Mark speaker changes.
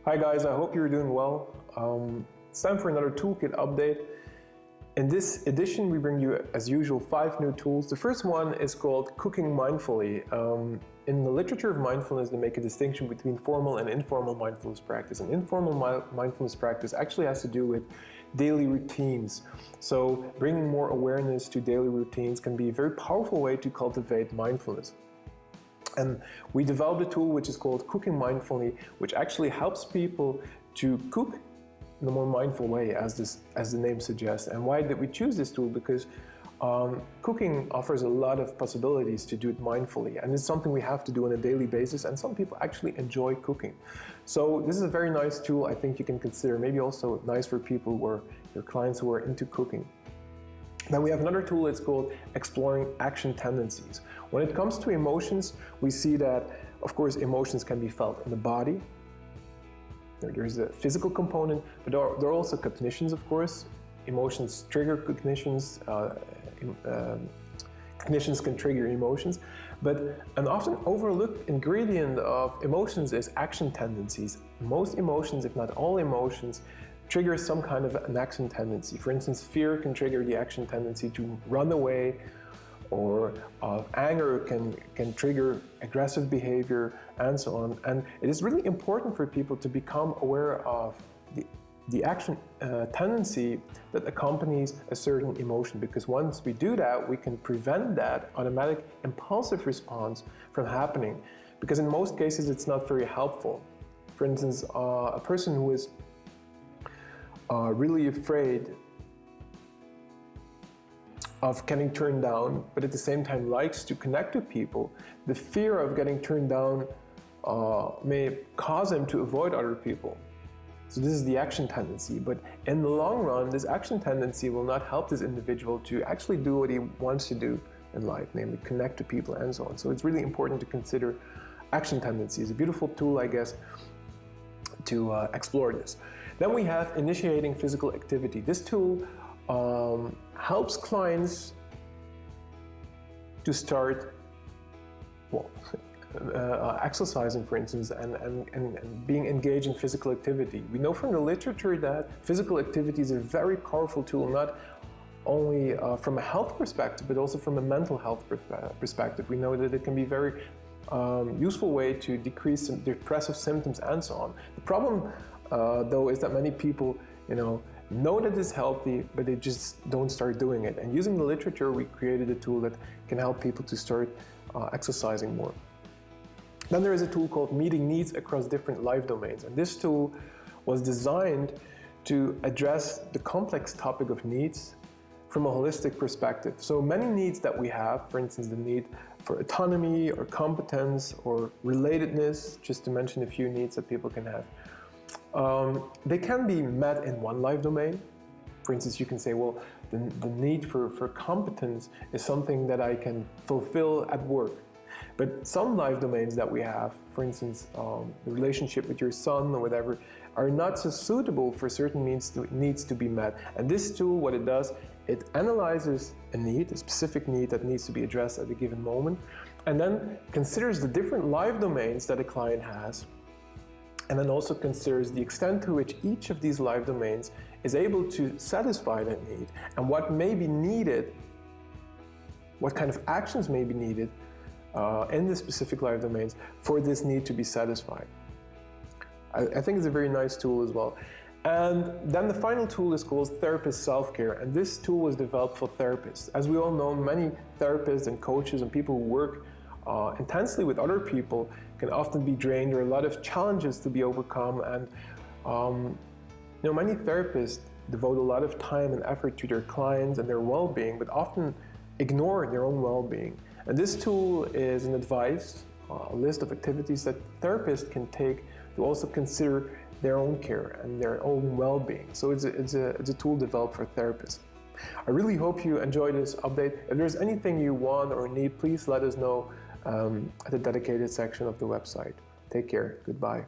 Speaker 1: Hi guys, I hope you're doing well. It's time for another Toolkit update. In this edition, we bring you, as usual, 5 new tools. The first one is called Cooking Mindfully. In the literature of mindfulness, they make a distinction between formal and informal mindfulness practice. And informal mindfulness practice actually has to do with daily routines. So bringing more awareness to daily routines can be a very powerful way to cultivate mindfulness. And we developed a tool which is called Cooking Mindfully, which actually helps people to cook in a more mindful way, as the name suggests. And why did we choose this tool? Because cooking offers a lot of possibilities to do it mindfully, and it's something we have to do on a daily basis, and some people actually enjoy cooking. So this is a very nice tool I think you can consider, maybe also nice for people who are your clients who are into cooking. Then we have another tool, it's called Exploring Action Tendencies. When it comes to emotions, we see that, of course, emotions can be felt in the body. There's a physical component, but there are also cognitions, of course. Emotions trigger cognitions, cognitions can trigger emotions. But an often overlooked ingredient of emotions is action tendencies. Most emotions, if not all emotions, trigger some kind of an action tendency. For instance, fear can trigger the action tendency to run away, or anger can trigger aggressive behavior, and so on. And it is really important for people to become aware of the action tendency that accompanies a certain emotion, because once we do that, we can prevent that automatic impulsive response from happening, because in most cases it's not very helpful. For instance, a person who is really afraid of getting turned down, but at the same time likes to connect to people, the fear of getting turned down may cause him to avoid other people. So this is the action tendency, but in the long run, this action tendency will not help this individual to actually do what he wants to do in life, namely connect to people and so on. So it's really important to consider action tendencies. A beautiful tool, I guess, to explore this. Then we have initiating physical activity. This tool helps clients to start, well, exercising, for instance, and being engaged in physical activity. We know from the literature that physical activity is a very powerful tool, not only from a health perspective, but also from a mental health perspective. We know that it can be a very useful way to decrease some depressive symptoms and so on. The problem, though, is that many people, know that it's healthy, but they just don't start doing it. And using the literature, we created a tool that can help people to start exercising more. Then there is a tool called Meeting Needs Across Different Life Domains. And this tool was designed to address the complex topic of needs from a holistic perspective. So many needs that we have, for instance, the need for autonomy or competence or relatedness, just to mention a few needs that people can have, they can be met in one life domain. For instance, you can say, well, the need for competence is something that I can fulfill at work. But some life domains that we have, for instance, the relationship with your son or whatever, are not so suitable for certain needs to be met. And this tool, what it does, it analyzes a need, a specific need that needs to be addressed at a given moment, and then considers the different life domains that a client has, and then also considers the extent to which each of these life domains is able to satisfy that need, and what may be needed, what kind of actions may be needed in the specific life domains for this need to be satisfied. I think it's a very nice tool as well. And then the final tool is called Therapist Self-Care, and this tool was developed for therapists. As we all know, many therapists and coaches and people who work intensely with other people can often be drained. There are a lot of challenges to be overcome, and many therapists devote a lot of time and effort to their clients and their well-being, but often ignore their own well-being. And this tool is an advice, a list of activities that therapists can take to also consider their own care and their own well-being. So it's a tool developed for therapists. I really hope you enjoyed this update. If there's anything you want or need, please let us know at the dedicated section of the website. Take care. Goodbye.